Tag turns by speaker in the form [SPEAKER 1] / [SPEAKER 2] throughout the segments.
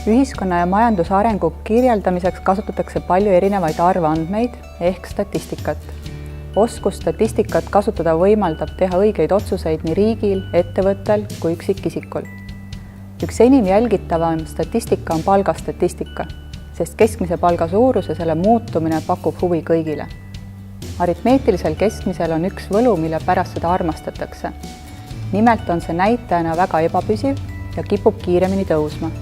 [SPEAKER 1] Ühiskonna ja majanduse arengu kirjeldamiseks kasutatakse palju erinevaid arvandmeid ehk statistikat. Oskus statistikat kasutada võimaldab teha õigeid otsuseid nii riigil, ettevõttel kui üksikisikul. Üks enim jälgitavam statistika on palgastatistika, sest keskmise palga suurus ja selle muutumine pakub huvi kõigile. Aritmeetilisel keskmisel on üks võlu, mille pärast seda armastatakse. Nimelt on see näitajana väga ebapüsiv ja kipub kiiremini tõusma.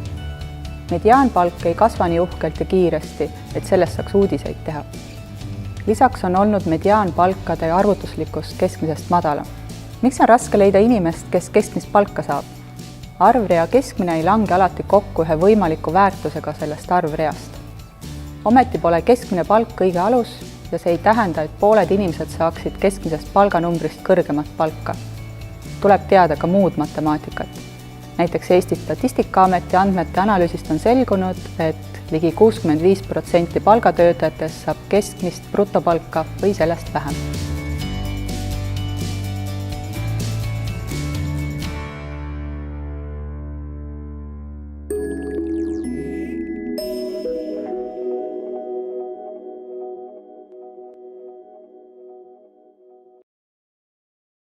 [SPEAKER 1] Mediaanpalk ei kasva nii uhkelt ja kiiresti, et sellest saaks uudiseid teha. Lisaks on olnud mediaanpalkade arvutuslikust keskmisest madalam. Miks on raske leida inimest, kes keskmist palka saab? Arvrea keskmine ei lange alati kokku ühe võimaliku väärtusega sellest arvreast. Ometi pole keskmine palk kõige alus ja see ei tähenda, et pooled inimesed saaksid keskmisest palganumbrist kõrgemat palka. Tuleb teada ka muud matemaatikat. Näiteks Eesti Statistikaameti andmete analüüsist on selgunud, et ligi 65% palgatöötajatest saab keskmist brutopalka või sellest vähem.